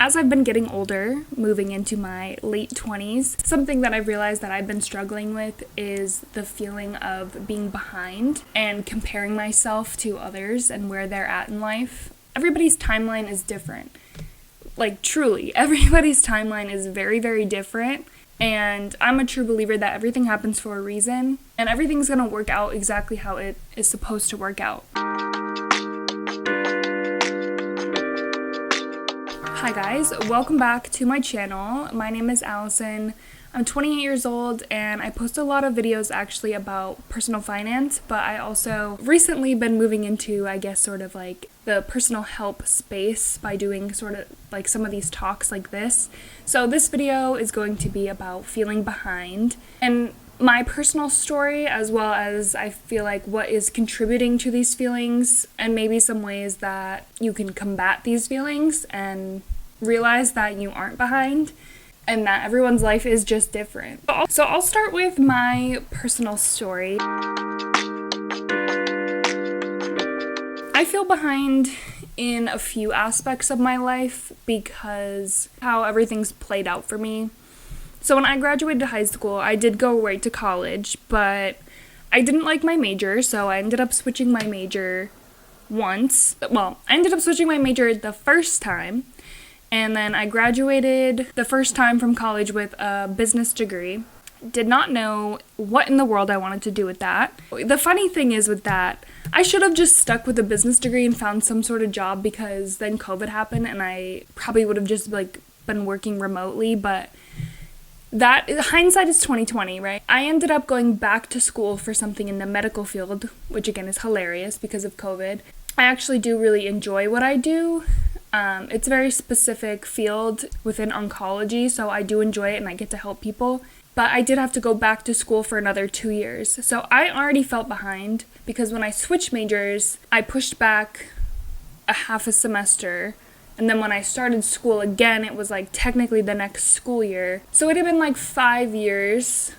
As I've been getting older, moving into my late 20s, something that I've realized that I've been struggling with is the feeling of being behind and comparing myself to others and where they're at in life. Everybody's timeline is different. Like, truly, everybody's timeline is very, very different. And I'm a true believer that everything happens for a reason, and everything's gonna work out exactly how it is supposed to work out. Hi guys, welcome back to my channel. My name is Allison. I'm 28 years old and I post a lot of videos actually about personal finance, but I also recently been moving into, I guess, sort of like the personal help space by doing sort of like some of these talks like this. So this video is going to be about feeling behind and my personal story, as well as I feel like what is contributing to these feelings and maybe some ways that you can combat these feelings and realize that you aren't behind and that everyone's life is just different. So I'll start with my personal story. I feel behind in a few aspects of my life because how everything's played out for me. So when I graduated high school, I did go right to college, but I didn't like my major, so I ended up switching my major once. Well, I ended up switching my major the first time, and then I graduated the first time from college with a business degree. Did not know what in the world I wanted to do with that. The funny thing is with that, I should have just stuck with a business degree and found some sort of job, because then COVID happened and I probably would have just been working remotely, but that hindsight is 2020, right? I ended up going back to school for something in the medical field, which again is hilarious because of COVID. I actually do really enjoy what I do. It's a very specific field within oncology, so I do enjoy it and I get to help people. But I did have to go back to school for another 2 years. So I already felt behind because when I switched majors, I pushed back a half a semester. And then when I started school again, it was like technically the next school year. So it had been like 5 years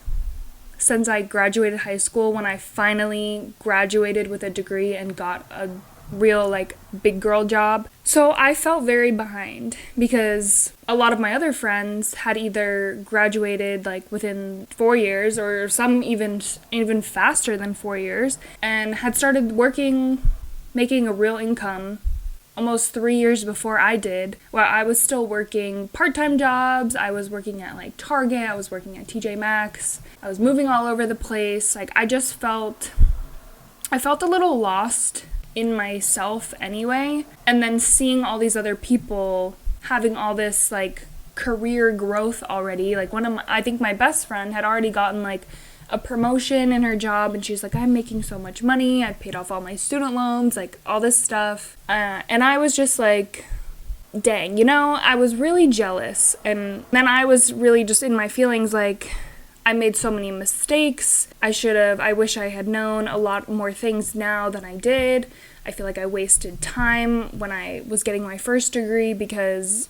since I graduated high school when I finally graduated with a degree and got a real like big girl job. So I felt very behind because a lot of my other friends had either graduated like within 4 years or some even faster than 4 years and had started working, making a real income almost 3 years before I did, while I was still working part-time jobs. I was working at like Target, I was working at TJ Maxx, I was moving all over the place. Like I felt a little lost in myself anyway. And then seeing all these other people having all this like career growth already, like I think my best friend had already gotten like a promotion in her job, and she's like, I'm making so much money, I've paid off all my student loans, like all this stuff, and I was just like, dang, I was really jealous. And then I was really just in my feelings like, I made so many mistakes, I wish I had known a lot more things now than I did. I feel like I wasted time when I was getting my first degree because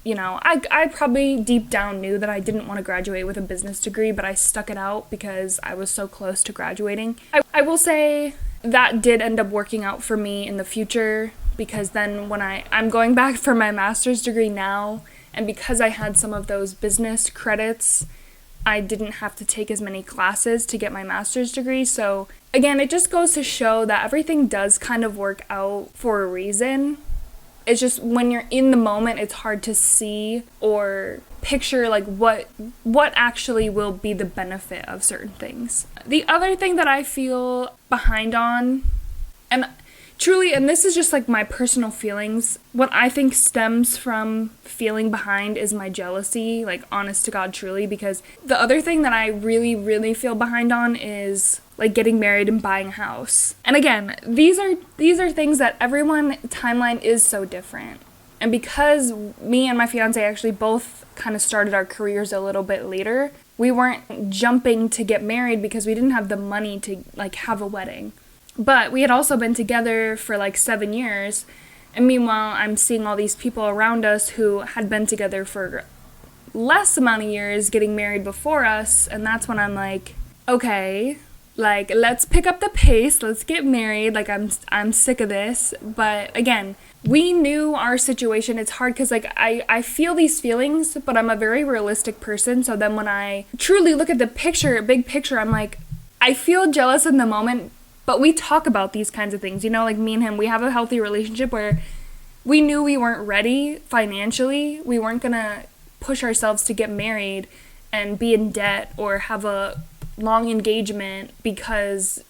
I probably deep down knew that I didn't want to graduate with a business degree, but I stuck it out because I was so close to graduating. I will say that did end up working out for me in the future, because then when I'm going back for my master's degree now, and because I had some of those business credits, I didn't have to take as many classes to get my master's degree. So again, it just goes to show that everything does kind of work out for a reason. It's just when you're in the moment, it's hard to see or picture like what actually will be the benefit of certain things. The other thing that I feel behind on, and truly, and this is just like my personal feelings, what I think stems from feeling behind is my jealousy, like honest to God, truly, because the other thing that I really, really feel behind on is like getting married and buying a house. And again, these are things that everyone timeline is so different. And because me and my fiance actually both kind of started our careers a little bit later, we weren't jumping to get married because we didn't have the money to like have a wedding. But we had also been together for like 7 years. And meanwhile, I'm seeing all these people around us who had been together for less amount of years getting married before us. And that's when I'm like, okay, like let's pick up the pace, let's get married. Like I'm sick of this. But again, we knew our situation. It's hard because like I feel these feelings, but I'm a very realistic person. So then when I truly look at the picture, big picture, I'm like, I feel jealous in the moment, but we talk about these kinds of things, you know, like me and him, we have a healthy relationship where we knew we weren't ready financially. We weren't gonna push ourselves to get married and be in debt or have a long engagement because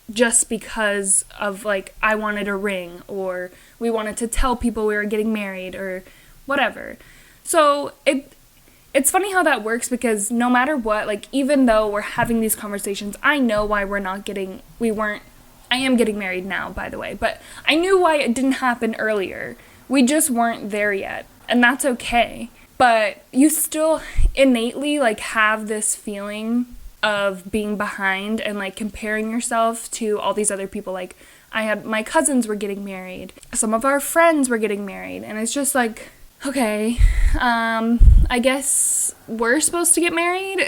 of like I wanted a ring or we wanted to tell people we were getting married or whatever. So it's funny how that works because no matter what, like even though we're having these conversations, I know why I am getting married now, by the way, but I knew why it didn't happen earlier. We just weren't there yet, and that's okay. But you still innately like have this feeling of being behind and like comparing yourself to all these other people. Like my cousins were getting married, some of our friends were getting married, and it's just like, okay, I guess we're supposed to get married.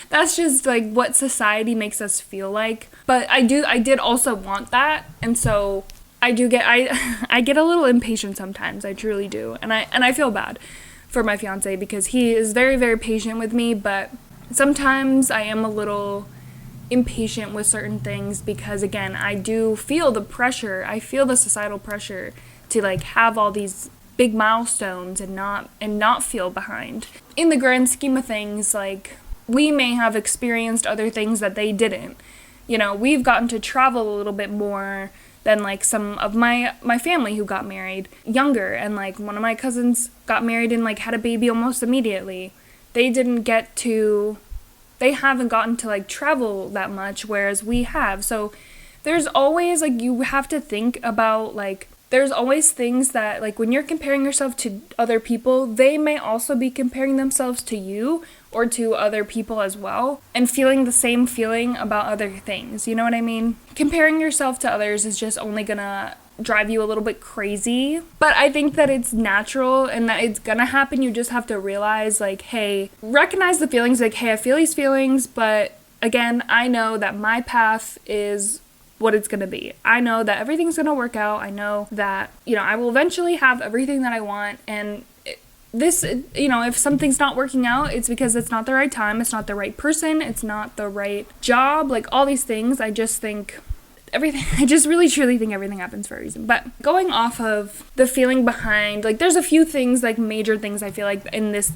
That's just like what society makes us feel like. But I did also want that, and so I get a little impatient sometimes. I truly do, and I feel bad for my fiance because he is very, very patient with me, but sometimes I am a little impatient with certain things because, again, I do feel the pressure. I feel the societal pressure to like have all these big milestones and not feel behind. In the grand scheme of things, like we may have experienced other things that they didn't. You know, we've gotten to travel a little bit more than like some of my family who got married younger, and like one of my cousins got married and like had a baby almost immediately. They haven't gotten to like travel that much, whereas we have. So there's always like, you have to think about like, there's always things that like when you're comparing yourself to other people, they may also be comparing themselves to you or to other people as well and feeling the same feeling about other things. You know what I mean? Comparing yourself to others is just only gonna drive you a little bit crazy. But I think that it's natural and that it's gonna happen. You just have to realize like, hey, recognize the feelings, like, hey, I feel these feelings, but again, I know that my path is what it's gonna be. I know that everything's gonna work out. I know that, you know, I will eventually have everything that I want, and if something's not working out, it's because it's not the right time, it's not the right person, it's not the right job, like all these things. I just really truly think everything happens for a reason. But going off of the feeling behind, like there's a few things, like major things I feel like in this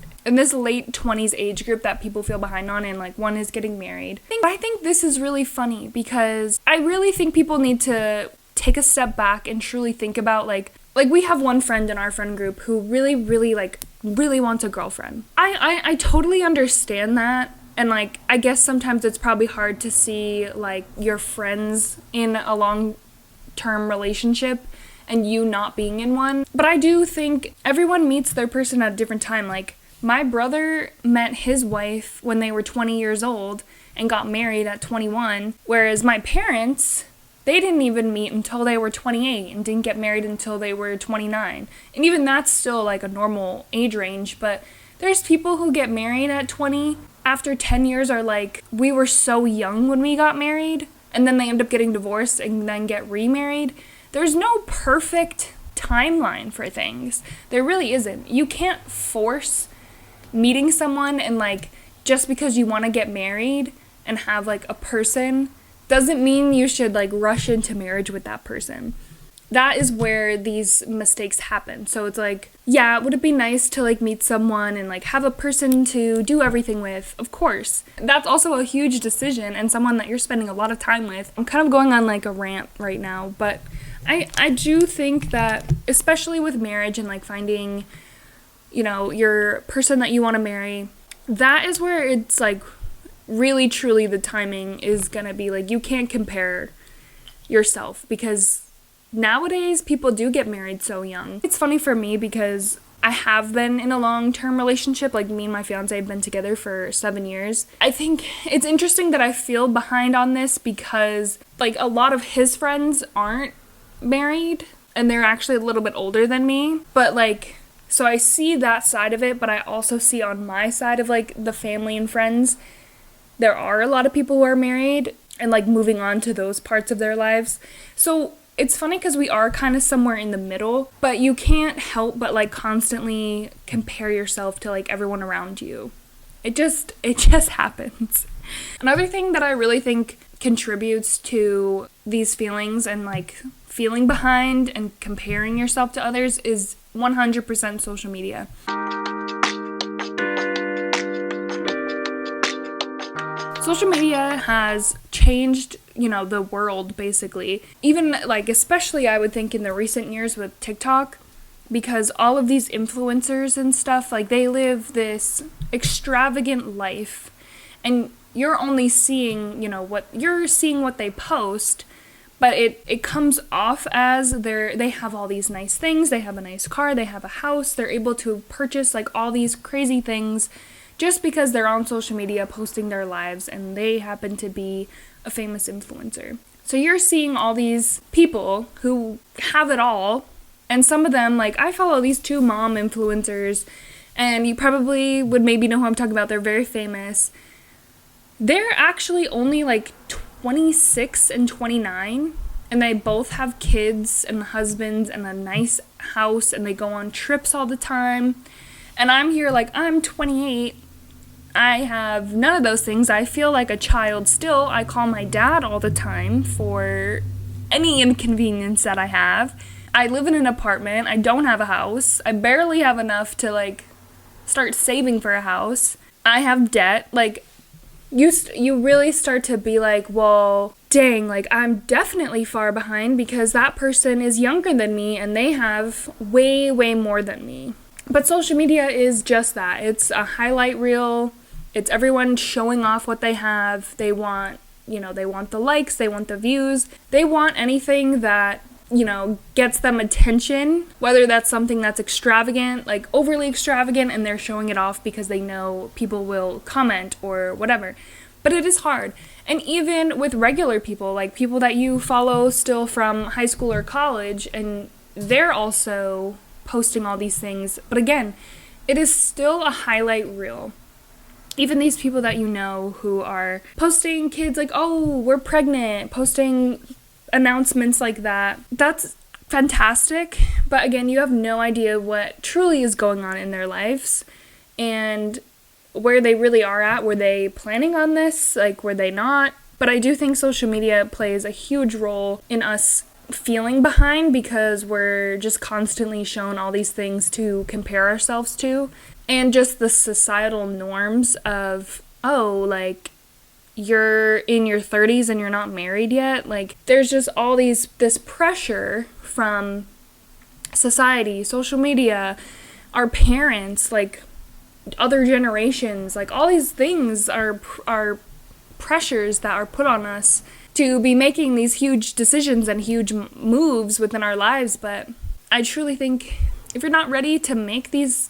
late 20s age group that people feel behind on, and like one is getting married. I think this is really funny because I really think people need to take a step back and truly think about like we have one friend in our friend group who really wants a girlfriend. I totally understand that. And, like, I guess sometimes it's probably hard to see, like, your friends in a long-term relationship and you not being in one. But I do think everyone meets their person at a different time. Like, my brother met his wife when they were 20 years old and got married at 21, whereas my parents, they didn't even meet until they were 28 and didn't get married until they were 29. And even that's still, like, a normal age range, but there's people who get married at 20 after 10 years are like, we were so young when we got married, and then they end up getting divorced and then get remarried. There's no perfect timeline for things. There really isn't. You can't force meeting someone, and like, just because you want to get married and have like a person doesn't mean you should like rush into marriage with that person. That is where these mistakes happen. So it's like, yeah, would it be nice to like meet someone and like have a person to do everything with? Of course. That's also a huge decision and someone that you're spending a lot of time with. I'm kind of going on like a rant right now, but I do think that, especially with marriage and like finding, you know, your person that you want to marry, that is where it's like really truly the timing is gonna be like, you can't compare yourself because nowadays, people do get married so young. It's funny for me because I have been in a long-term relationship. Like, me and my fiance have been together for 7 years. I think it's interesting that I feel behind on this because, like, a lot of his friends aren't married, and they're actually a little bit older than me. But, like, so I see that side of it, but I also see on my side of, like, the family and friends, there are a lot of people who are married and, like, moving on to those parts of their lives. So it's funny because we are kind of somewhere in the middle, but you can't help but like constantly compare yourself to like everyone around you. It just happens. Another thing that I really think contributes to these feelings and like feeling behind and comparing yourself to others is 100% social media. Social media has changed, the world basically. Even like, especially I would think in the recent years with TikTok, because all of these influencers and stuff, like they live this extravagant life and you're only seeing, what they post, but it comes off as they have all these nice things, they have a nice car, they have a house, they're able to purchase like all these crazy things just because they're on social media posting their lives and they happen to be a famous influencer. So you're seeing all these people who have it all, and some of them, like I follow these 2 mom influencers, and you probably would maybe know who I'm talking about. They're very famous. They're actually only like 26 and 29, and they both have kids and husbands and a nice house, and they go on trips all the time. And I'm here like, I'm 28. I have none of those things. I feel like a child still. I call my dad all the time for any inconvenience that I have. I live in an apartment. I don't have a house. I barely have enough to like start saving for a house. I have debt. Like, you really start to be like, well, dang, like I'm definitely far behind because that person is younger than me and they have way, way more than me. But social media is just that. It's a highlight reel. It's everyone showing off what they have. They want, they want the likes, they want the views. They want anything that, gets them attention, whether that's something that's extravagant, like overly extravagant, and they're showing it off because they know people will comment or whatever. But it is hard. And even with regular people, like people that you follow still from high school or college, and they're also posting all these things. But again, it is still a highlight reel. Even these people that who are posting kids like, oh, we're pregnant, posting announcements like that. That's fantastic. But again, you have no idea what truly is going on in their lives and where they really are at. Were they planning on this? Like, were they not? But I do think social media plays a huge role in us feeling behind because we're just constantly shown all these things to compare ourselves to, and just the societal norms of, oh, like you're in your 30s and you're not married yet. Like there's just all this pressure from society, social media, our parents, like other generations, like all these things are pressures that are put on us to be making these huge decisions and huge moves within our lives. But I truly think if you're not ready to make these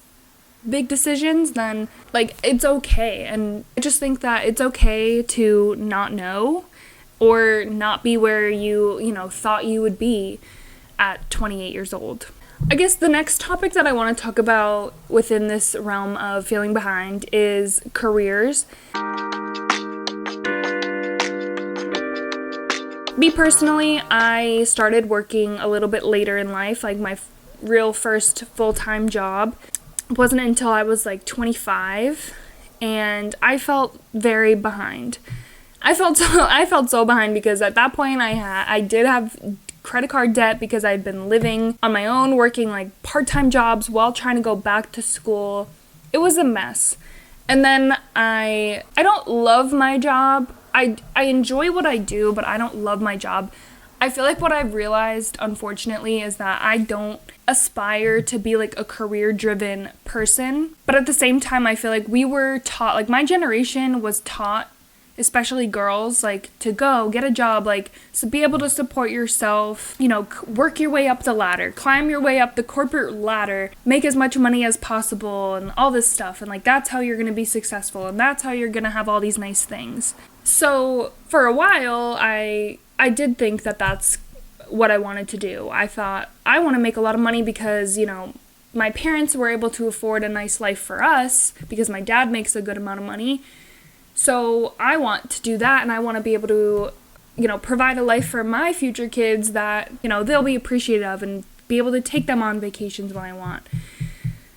big decisions, then like it's okay. And I just think that it's okay to not know or not be where you thought you would be at 28 years old. I guess the next topic that I want to talk about within this realm of feeling behind is careers. Me personally, I started working a little bit later in life, like my real first full-time job. It wasn't until I was like 25, and I felt very behind. I felt so behind because at that point I did have credit card debt because I'd been living on my own, working like part-time jobs while trying to go back to school. It was a mess. And then I don't love my job. I enjoy what I do, but I don't love my job. I feel like what I've realized, unfortunately, is that I don't aspire to be like a career-driven person. But at the same time, I feel like we were taught, like my generation was taught, especially girls, like to go get a job, like to be able to support yourself, work your way up the ladder, climb your way up the corporate ladder, make as much money as possible and all this stuff. And like, that's how you're going to be successful. And that's how you're going to have all these nice things. So for a while, I did think that that's what I wanted to do. I thought I want to make a lot of money because, my parents were able to afford a nice life for us because my dad makes a good amount of money. So I want to do that, and I want to be able to provide a life for my future kids that, they'll be appreciative of and be able to take them on vacations when I want.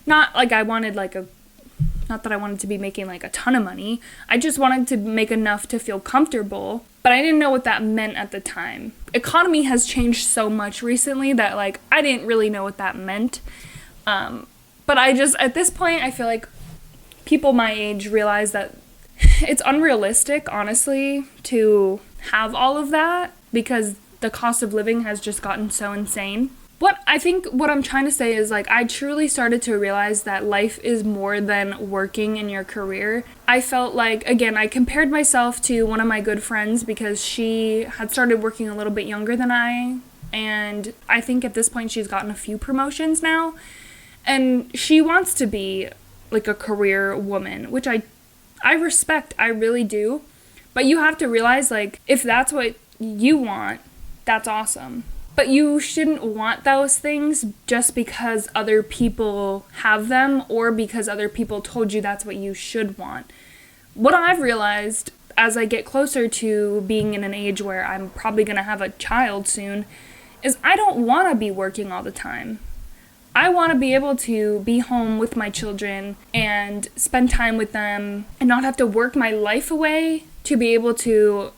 Not like I wanted not that I wanted to be making like a ton of money. I just wanted to make enough to feel comfortable, but I didn't know what that meant at the time. Economy has changed so much recently that like I didn't really know what that meant. But at this point, I feel like people my age realize that it's unrealistic, honestly, to have all of that because the cost of living has just gotten so insane. What I'm trying to say is, like, I truly started to realize that life is more than working in your career. I felt like, again, I compared myself to one of my good friends because she had started working a little bit younger than I, and I think at this point she's gotten a few promotions now, and she wants to be, like, a career woman, which I respect, I really do, but you have to realize, like, if that's what you want, that's awesome. But you shouldn't want those things just because other people have them or because other people told you that's what you should want. What I've realized as I get closer to being in an age where I'm probably going to have a child soon is I don't want to be working all the time. I want to be able to be home with my children and spend time with them and not have to work my life away to be able to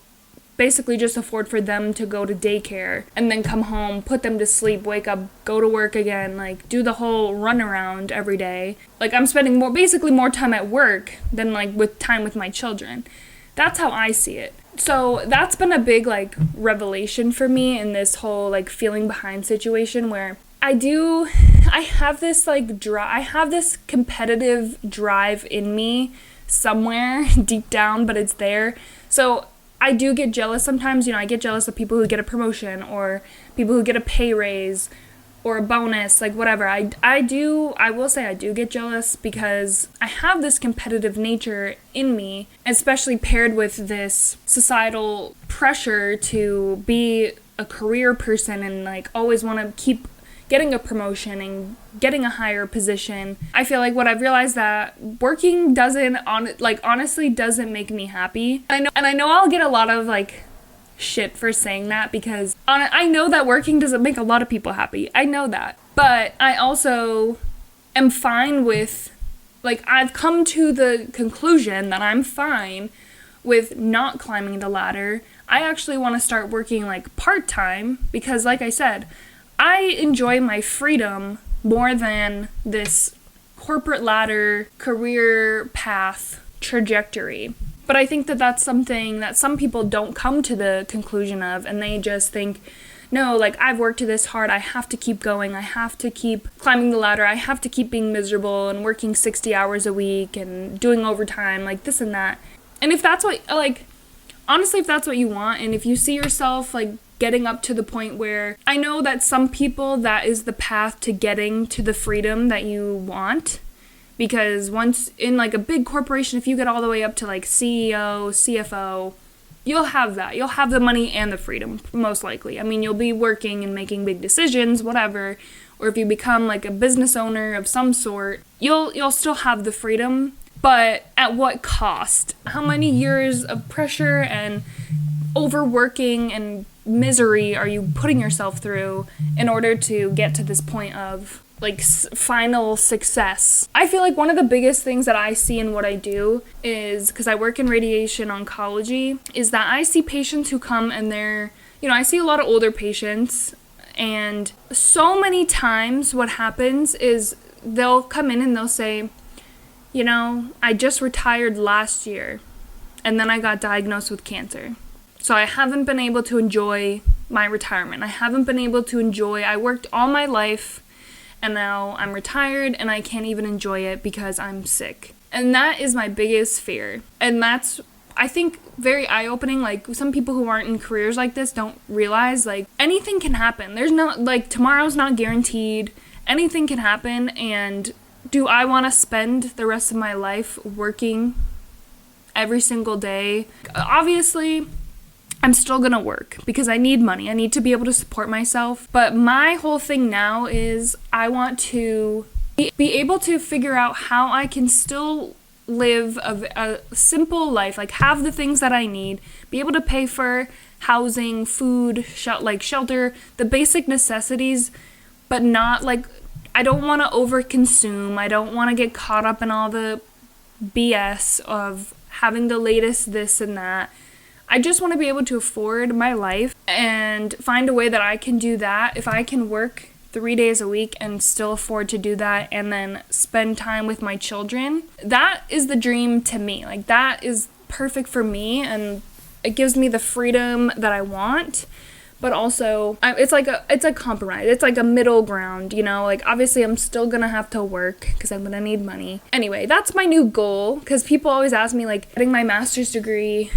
basically just afford for them to go to daycare and then come home, put them to sleep, wake up, go to work again, like do the whole runaround every day. Like I'm spending more time at work than like with time with my children. That's how I see it. So that's been a big like revelation for me in this whole like feeling behind situation where I have this competitive drive in me somewhere deep down, but it's there. So I do get jealous sometimes, I get jealous of people who get a promotion or people who get a pay raise or a bonus, like whatever. I will say I do get jealous because I have this competitive nature in me, especially paired with this societal pressure to be a career person and like always want to keep getting a promotion and getting a higher position. I feel like what I've realized that working honestly doesn't make me happy. I know I'll get a lot of like shit for saying that because I know that working doesn't make a lot of people happy. I know that. But I also am fine with, like, I've come to the conclusion that I'm fine with not climbing the ladder. I actually want to start working like part-time because like I said, I enjoy my freedom more than this corporate ladder, career path trajectory. But I think that that's something that some people don't come to the conclusion of, and they just think, no, like, I've worked this hard, I have to keep going, I have to keep climbing the ladder, I have to keep being miserable and working 60 hours a week and doing overtime, like this and that. And if that's what, like, honestly, if that's what you want, and if you see yourself, like, getting up to the point where I know that some people that is the path to getting to the freedom that you want, because once in like a big corporation, if you get all the way up to like CEO, CFO, you'll have that. You'll have the money and the freedom, most likely. I mean, you'll be working and making big decisions, whatever, or if you become like a business owner of some sort, you'll still have the freedom, but at what cost? How many years of pressure and overworking and misery are you putting yourself through in order to get to this point of like final success? I feel like one of the biggest things that I see in what I do is, because I work in radiation oncology, is that I see patients who come and I see a lot of older patients, and so many times what happens is they'll come in and they'll say, I just retired last year and then I got diagnosed with cancer. So I haven't been able to enjoy my retirement. I worked all my life and now I'm retired and I can't even enjoy it because I'm sick. And that is my biggest fear. And that's, I think, very eye-opening. Like, some people who aren't in careers like this don't realize, like, anything can happen. There's no, like, tomorrow's not guaranteed. Anything can happen. And do I want to spend the rest of my life working every single day? Obviously, I'm still gonna work because I need money. I need to be able to support myself. But my whole thing now is I want to be able to figure out how I can still live a simple life, like have the things that I need, be able to pay for housing, food, shelter, the basic necessities, but not like, I don't want to overconsume. I don't want to get caught up in all the BS of having the latest this and that. I just want to be able to afford my life and find a way that I can do that. If I can work 3 days a week and still afford to do that and then spend time with my children, that is the dream to me. Like, that is perfect for me, and it gives me the freedom that I want. But also, it's a compromise. It's like a middle ground, you know? Like, obviously, I'm still gonna have to work because I'm gonna need money. Anyway, that's my new goal, because people always ask me, like, getting my master's degree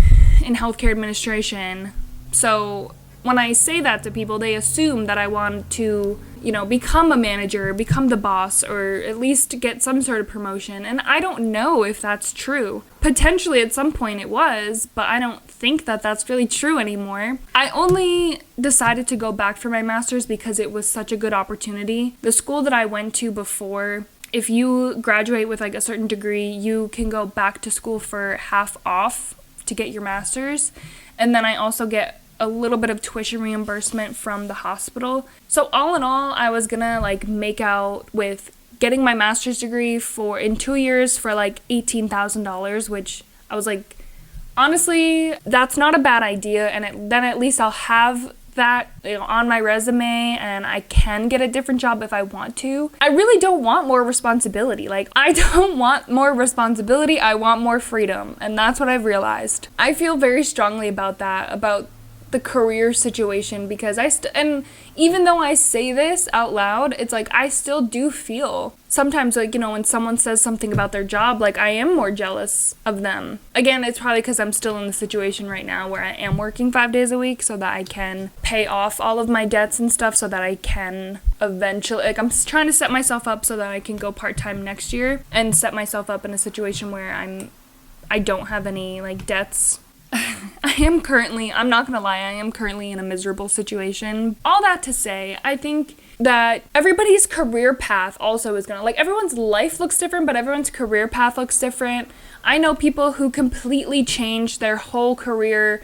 in healthcare administration. So when I say that to people, they assume that I want to, you know, become a manager, become the boss, or at least get some sort of promotion. And I don't know if that's true. Potentially at some point it was, but I don't think that that's really true anymore. I only decided to go back for my master's because it was such a good opportunity. The school that I went to before, if you graduate with like a certain degree, you can go back to school for half off to get your master's. And then I also get a little bit of tuition reimbursement from the hospital. So all in all, I was gonna like make out with getting my master's degree in 2 years for like $18,000, which I was like, honestly, that's not a bad idea. And then at least I'll have that, you know, on my resume, and I can get a different job if I want to. I really don't want more responsibility. Like, I don't want more responsibility. I want more freedom. And that's what I've realized. I feel very strongly about that, about the career situation, because and even though I say this out loud, it's like I still do feel sometimes, like, you know, when someone says something about their job, like I am more jealous of them. Again, it's probably because I'm still in the situation right now where I am working 5 days a week so that I can pay off all of my debts and stuff, so that I can eventually, like, I'm trying to set myself up so that I can go part-time next year and set myself up in a situation where I don't have any like debts. I'm not gonna lie, I am currently in a miserable situation. All that to say, I think that everybody's career path also is gonna, like, everyone's life looks different, but everyone's career path looks different. I know people who completely changed their whole career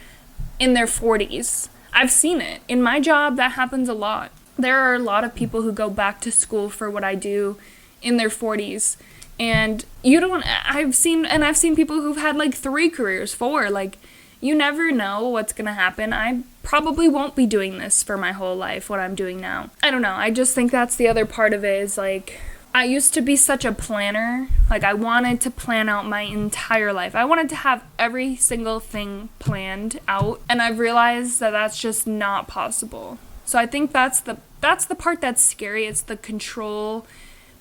in their 40s. I've seen it. In my job, that happens a lot. There are a lot of people who go back to school for what I do in their 40s. And I've seen people who've had like 3 careers, 4, like, you never know what's gonna happen. I probably won't be doing this for my whole life, what I'm doing now. I don't know, I just think that's the other part of it, is like, I used to be such a planner. Like, I wanted to plan out my entire life. I wanted to have every single thing planned out, and I've realized that that's just not possible. So I think that's the part that's scary. It's the control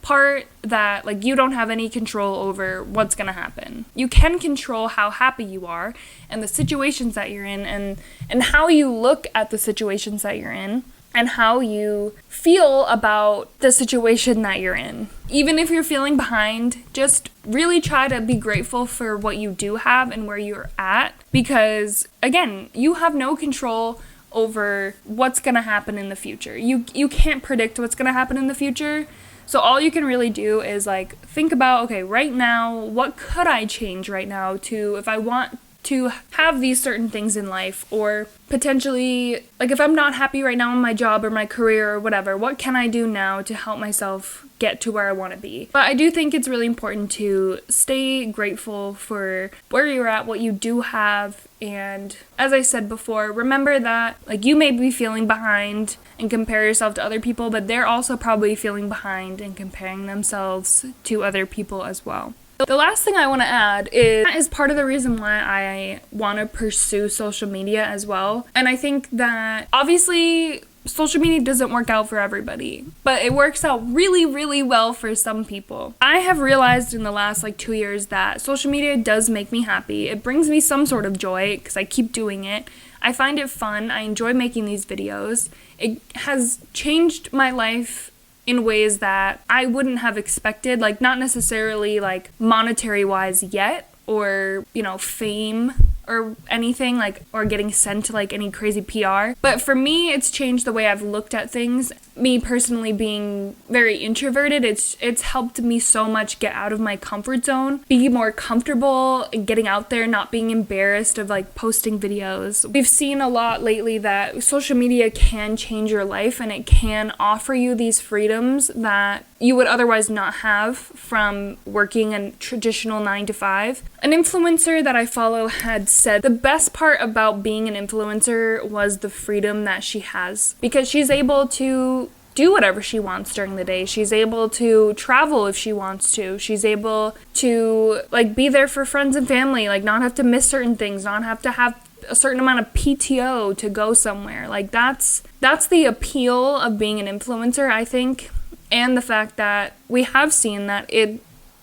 part, that like you don't have any control over what's gonna happen. You can control how happy you are and the situations that you're in, and how you look at the situations that you're in, and how you feel about the situation that you're in. Even if you're feeling behind, just really try to be grateful for what you do have and where you're at, because again, you have no control over what's gonna happen in the future. You can't predict what's gonna happen in the future. So all you can really do is like think about, okay, right now, what could I change right now to, if I want to have these certain things in life, or potentially, like, if I'm not happy right now in my job or my career or whatever, what can I do now to help myself get to where I want to be? But I do think it's really important to stay grateful for where you're at, what you do have, and as I said before, remember that, like, you may be feeling behind and compare yourself to other people, but they're also probably feeling behind and comparing themselves to other people as well. The last thing I want to add is part of the reason why I want to pursue social media as well. And I think that obviously social media doesn't work out for everybody, but it works out really, really well for some people. I have realized in the last 2 years that social media does make me happy. It brings me some sort of joy because I keep doing it. I find it fun. I enjoy making these videos. It has changed my life in ways that I wouldn't have expected, not necessarily monetary wise yet, or fame or anything, or getting sent to any crazy PR. But for me, it's changed the way I've looked at things, me personally being very introverted, it's helped me so much get out of my comfort zone, be more comfortable getting out there, not being embarrassed of like posting videos. We've seen a lot lately that social media can change your life, and it can offer you these freedoms that you would otherwise not have from working a traditional 9 to 5. An influencer that I follow had said the best part about being an influencer was the freedom that she has, because she's able to do whatever she wants during the day. She's able to travel if she wants to. She's able to like be there for friends and family, like not have to miss certain things, not have to have a certain amount of PTO to go somewhere. Like that's the appeal of being an influencer, I think. And the fact that we have seen that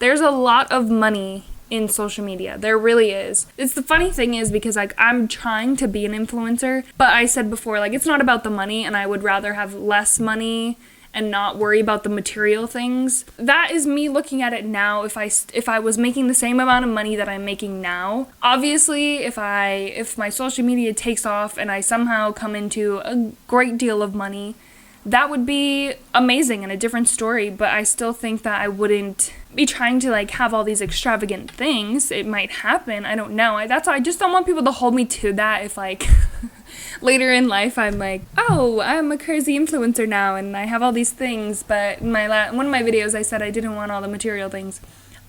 there's a lot of money in social media. There really is. It's the funny thing is because like I'm trying to be an influencer, but I said before, like it's not about the money, and I would rather have less money and not worry about the material things. That is me looking at it now. If I was making the same amount of money that I'm making now, obviously if my social media takes off and I somehow come into a great deal of money, that would be amazing and a different story, but I still think that I wouldn't be trying to like have all these extravagant things. It might happen, I don't know. That's why I just don't want people to hold me to that if like later in life I'm like, oh, I'm a crazy influencer now and I have all these things, but in one of my videos I said I didn't want all the material things.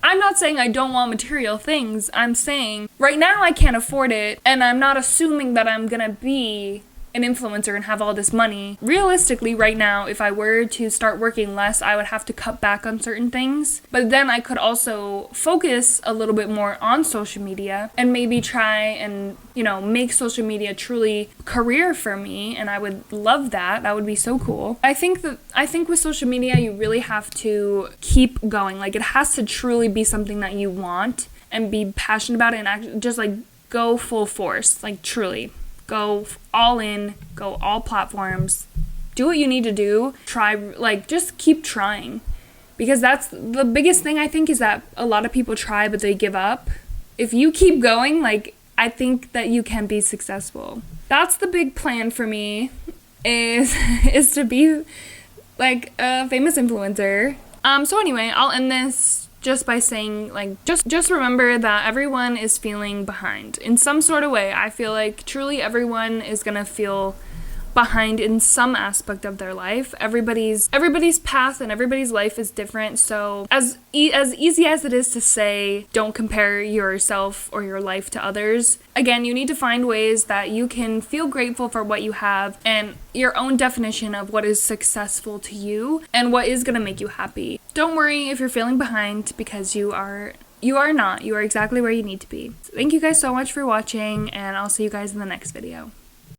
I'm not saying I don't want material things. I'm saying right now I can't afford it, and I'm not assuming that I'm gonna be an influencer and have all this money. Realistically, right now, if I were to start working less, I would have to cut back on certain things. But then I could also focus a little bit more on social media and maybe try and, make social media truly a career for me. And I would love that. That would be so cool. I think with social media, you really have to keep going. Like, it has to truly be something that you want and be passionate about it, and actually just like go full force, like truly. Go all in, go all platforms, do what you need to do, try, like, just keep trying. Because that's the biggest thing, I think, is that a lot of people try, but they give up. If you keep going, like, I think that you can be successful. That's the big plan for me, is to be, like, a famous influencer. So anyway, I'll end this just by saying, like, just remember that everyone is feeling behind in some sort of way. I feel like truly everyone is gonna feel behind in some aspect of their life. Everybody's path and everybody's life is different. So as easy as it is to say, don't compare yourself or your life to others, again, you need to find ways that you can feel grateful for what you have and your own definition of what is successful to you and what is going to make you happy. Don't worry if you're feeling behind, because you are not. You are exactly where you need to be. So thank you guys so much for watching, and I'll see you guys in the next video.